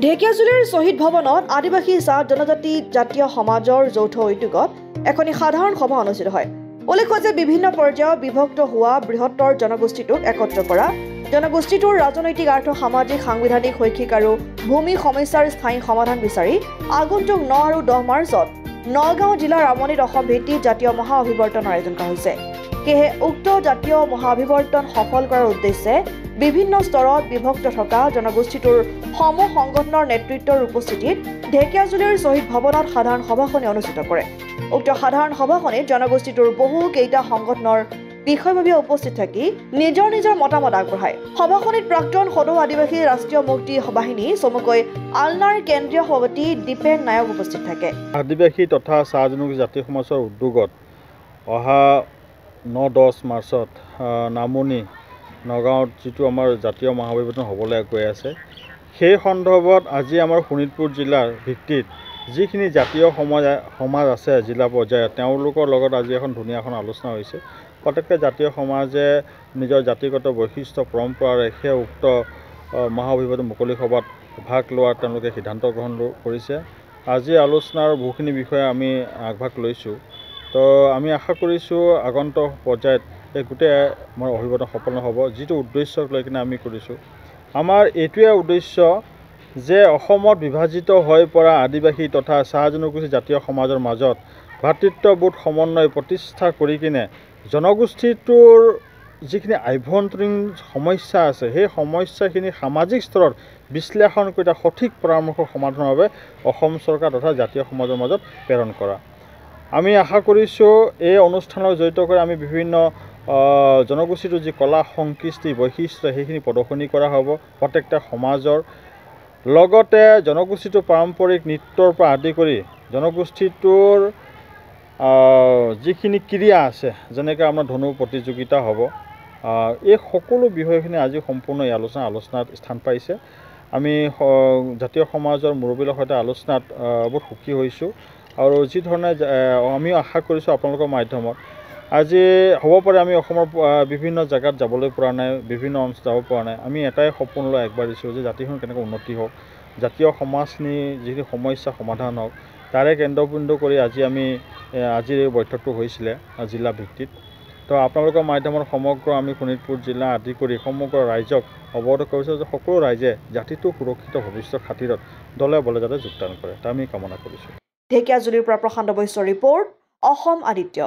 ঢেকিয়াজুলিৰ শ্বহীদ ভৱনত আদিবাসী জাত জনজাতি জাতীয় সমাজৰ যৌথ উদ্যোগত এখন সাধাৰণ সভা অনুষ্ঠিত হয়। উল্লেখ্য যে বিভিন্ন পৰ্যায়ত বিভক্ত হোৱা বৃহত্তৰ জনগোষ্ঠীটোক একত্ৰ কৰা, জনগোষ্ঠীটোৰ ৰাজনৈতিক আৰ্থ সামাজিক সাংবিধানিক শৈক্ষিক আৰু ভূমি সমস্যাৰ স্থায়ী সমাধান বিচাৰি আগন্তুক 9 আৰু 10 মাৰ্চত নগাঁও জিলাৰ আমনিত অসম ভিত্তিক জাতীয় মহা অভিৱৰ্তনৰ আয়োজন কৰা হৈছে। সেয়েহে উক্ত জাতীয় মহা অভিৱৰ্তন সফল কৰাৰ উদ্দেশ্যে বিভিন্ন স্তৰত বিভক্ত থকা জনগোষ্ঠীটোৰ সমূহ সংগঠনৰ নেতৃত্বৰ উপস্থিতিত ঢেকিয়াজুলিৰ শ্বহীদ ভৱনত সাধাৰণ সভাখনি অনুষ্ঠিত কৰে। উক্ত সাধাৰণ সভাখনিত জনগোষ্ঠীটোৰ বহু কেইটা সংগঠনৰ বিষয়ববীয়া উপস্থিত থাকি নিজৰ নিজৰ মতামত আগবঢ়ায়। সভাখনিত প্ৰাক্তন সদৌ আদিবাসী ৰাষ্ট্ৰীয় মুক্তি বাহিনী চমুকৈ আলনাৰ কেন্দ্ৰীয় সভাপতি দীপেন নায়ক উপস্থিত থাকে। আদিবাসী তথা চাহ জনগোষ্ঠী জাতি সমাজৰ উদ্যোগত অহা 9-10 মাৰ্চত নামনি নগাঁৱত যিটো আমাৰ জাতীয় মহাঅভিৱৰ্তন হ'বলৈ গৈ আছে, সেই সন্দৰ্ভত আজি আমাৰ শোণিতপুৰ জিলাৰ ভিত্তিত যিখিনি জাতীয় সমাজ আছে জিলা পৰ্যায়ত, তেওঁলোকৰ লগত আজি এখন ধুনীয়া এখন আলোচনা হৈছে। প্ৰত্যেকটা জাতীয় সমাজে নিজৰ জাতিগত বৈশিষ্ট্য পৰম্পৰাৰে সেই উক্ত মহাঅভিৱৰ্তন মুকলি সভাত ভাগ লোৱাৰ তেওঁলোকে সিদ্ধান্ত গ্ৰহণ কৰিছে। আজি আলোচনাৰ বহুখিনি বিষয়ে আমি আগভাগ লৈছোঁ। তো আমি আশা কৰিছোঁ আগন্তুক পৰ্যায়ত এই গোটেই আমাৰ অভিৱৰ্তন সফল হ'ব। যিটো উদ্দেশ্যক লৈ কিনে আমি কৰিছোঁ, আমাৰ এইটোৱে উদ্দেশ্য যে অসমত বিভাজিত হৈ পৰা আদিবাসী তথা চাহ জনগোষ্ঠী জাতীয় সমাজৰ মাজত ভাতৃত্ববোধ সমন্বয় প্ৰতিষ্ঠা কৰি কিনে জনগোষ্ঠীটোৰ যিখিনি আভ্যন্তৰীণ সমস্যা আছে, সেই সমস্যাখিনি সামাজিক স্তৰত বিশ্লেষণ কৰি এটা সঠিক পৰামৰ্শ সমাধানৰ বাবে অসম চৰকাৰ তথা জাতীয় সমাজৰ মাজত প্ৰেৰণ কৰা। আমি আশা কৰিছোঁ এই অনুষ্ঠানত জড়িত কৰি আমি বিভিন্ন জনগোষ্ঠীটোৰ যি কলা সংকৃষ্টি বৈশিষ্ট্য সেইখিনি প্ৰদৰ্শনী কৰা হ'ব প্ৰত্যেকটা সমাজৰ। লগতে জনগোষ্ঠীটোৰ পাৰম্পৰিক নৃত্যৰ পৰা আদি কৰি জনগোষ্ঠীটোৰ যিখিনি ক্ৰীড়া আছে, যেনেকৈ আমাৰ ধনু প্ৰতিযোগিতা হ'ব, এই সকলো বিষয়খিনি আজি সম্পূৰ্ণ এই আলোচনাত স্থান পাইছে। আমি জাতীয় সমাজৰ মুৰব্বীৰ সৈতে আলোচনাত বহুত সুখী হৈছোঁ আৰু যি ধৰণে আমিও আশা কৰিছোঁ আপোনালোকৰ মাধ্যমত আজি হ'ব পাৰে আমি অসমৰ বিভিন্ন জেগাত যাবলৈ পৰা নাই, বিভিন্ন অঞ্চল যাব পৰা নাই। আমি এটাই সপোন লৈ আগবাঢ়িছোঁ যে জাতিখন কেনেকৈ উন্নতি হওক, জাতীয় সমাজখিনি যিখিনি সমস্যা সমাধান হওক, তাৰে কেন্দ্ৰবিন্দু কৰি আজিৰ এই বৈঠকটো হৈছিলে জিলা ভিত্তিত। তো আপোনালোকৰ মাধ্যমত সমগ্ৰ আমি শোণিতপুৰ জিলা আদি কৰি সমগ্ৰ ৰাইজক অৱগত কৰিছোঁ যে সকলো ৰাইজে জাতিটো সুৰক্ষিত ভৱিষ্যতৰ খাতিৰত দলে বলে যাতে যোগদান কৰে, তা আমি কামনা কৰিছোঁ। ঢেকিয়াজুলিৰ পৰা প্ৰশান্ত বৈশ্যৰ ৰিপৰ্ট, অসম আদিত্য।